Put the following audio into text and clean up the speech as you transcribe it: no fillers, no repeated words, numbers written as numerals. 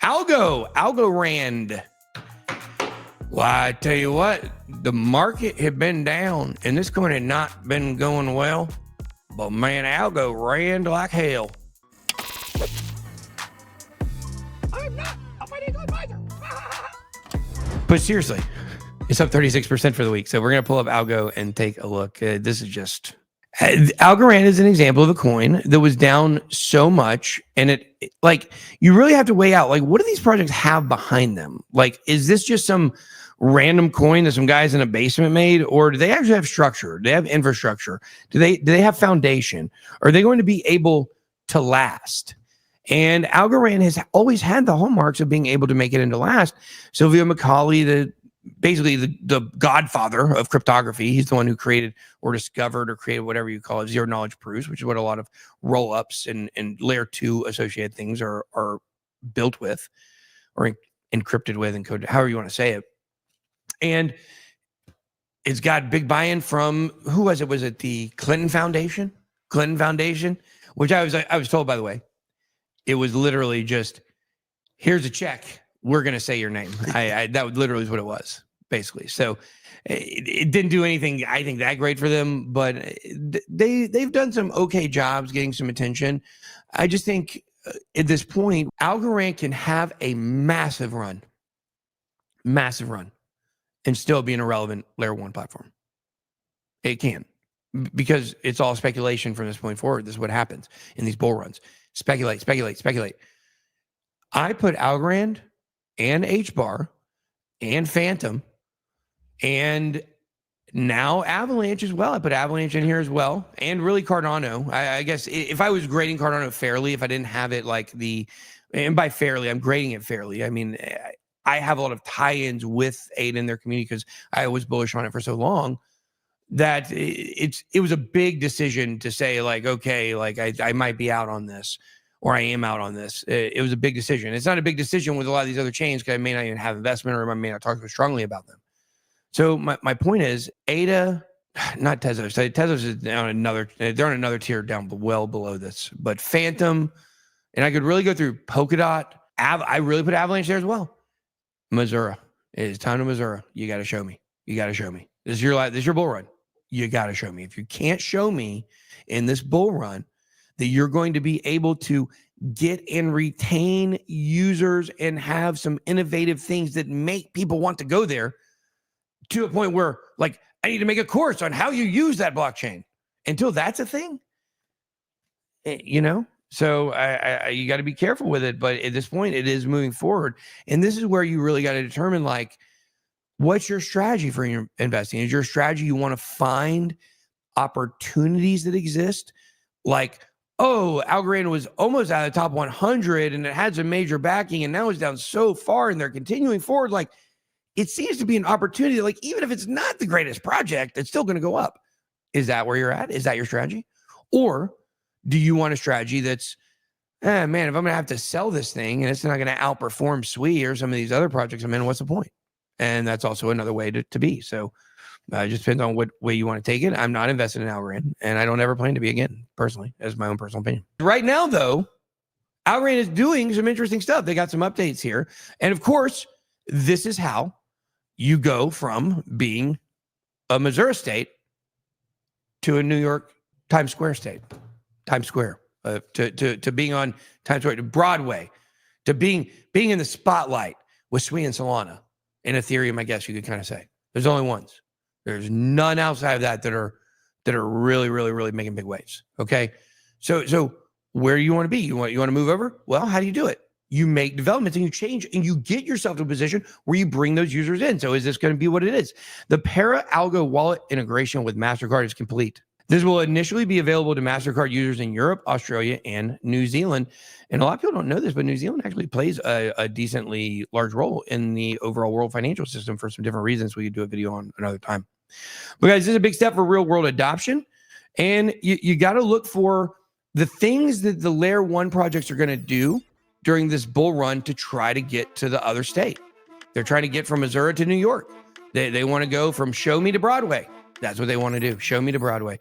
Algorand. Well, I tell you what, the market had been down and this coin had not been going well. But man, Algorand like hell. I'm not a financial advisor. But seriously, it's up 36% for the week. So we're going to pull up Algo and take a look. This is just... Algorand is an example of a coin that was down so much, and it like you really have to weigh out like what do these projects have behind them? Like, is this just some random coin that some guys in a basement made, or do they actually have structure? Do they have infrastructure? Do they have foundation? Are they going to be able to last? And Algorand has always had the hallmarks of being able to make it into last. Sylvia Macaulay, basically the godfather of cryptography. He's the one who created or discovered or created whatever you call it, zero knowledge proofs, which is what a lot of roll-ups and layer 2 associated things are built with or encrypted with, encoded, however you want to say it. And it's got big buy-in from, who was it? Was it the Clinton Foundation? Which I was told, by the way, it was literally just, here's a check. We're going to say your name. That literally is what it was, basically. So it didn't do anything, I think, that great for them, but they've done some okay jobs getting some attention. I just think at this point, Algorand can have a massive run, and still be an irrelevant layer 1 platform. It can, because it's all speculation from this point forward. This is what happens in these bull runs. Speculate. I put Algorand and HBAR and Phantom and now Avalanche as well. I put Avalanche in here as well, and really Cardano. I guess if I was grading Cardano fairly, if I didn't have it like and by fairly, I'm grading it fairly. I mean, I have a lot of tie-ins with ADA in their community because I was bullish on it for so long that it was a big decision to say like, okay, like I might be out on this. Or I am out on this. It was a big decision. It's not a big decision with a lot of these other chains because I may not even have investment or I may not talk so strongly about them. So my point is ADA, not Tezos. Tezos is on they're on another tier down well below this. But Phantom, and I could really go through Polkadot. I really put Avalanche there as well. Missouri. It is time to Missouri. You got to show me. This is your bull run. You got to show me. If you can't show me in this bull run that you're going to be able to get and retain users and have some innovative things that make people want to go there to a point where, like, I need to make a course on how you use that blockchain. Until that's a thing, you know? So you got to be careful with it. But at this point, it is moving forward. And this is where you really got to determine, like, what's your strategy for your investing? Is your strategy you want to find opportunities that exist? Like, oh, Algorand was almost out of the top 100 and it had some major backing and now it's down so far and they're continuing forward. Like, it seems to be an opportunity. Like, even if it's not the greatest project, it's still going to go up. Is that where you're at? Is that your strategy? Or do you want a strategy that's, man, if I'm going to have to sell this thing and it's not going to outperform Sui or some of these other projects I'm in, what's the point? And that's also another way to be. So it just depends on what way you want to take it. I'm not invested in Algorand, and I don't ever plan to be again, personally, as my own personal opinion. Right now, though, Algorand is doing some interesting stuff. They got some updates here. And of course, this is how you go from being a Missouri state to a New York Times Square state. Times Square. To being on Times Square, to Broadway, to being in the spotlight with Sui and Solana and Ethereum, I guess you could kind of say. There's only ones. There's none outside of that are really, really, really making big waves. Okay. So where do you want to be? You want to move over? Well, how do you do it? You make developments and you change and you get yourself to a position where you bring those users in. So is this going to be what it is? The Para-Algo wallet integration with Mastercard is complete. This will initially be available to Mastercard users in Europe, Australia, and New Zealand. And a lot of people don't know this, but New Zealand actually plays a decently large role in the overall world financial system for some different reasons we could do a video on another time. But guys, this is a big step for real world adoption. And you got to look for the things that the layer 1 projects are going to do during this bull run to try to get to the other state. They're trying to get from Missouri to New York. They want to go from show me to Broadway. That's what they want to do. Show me to Broadway.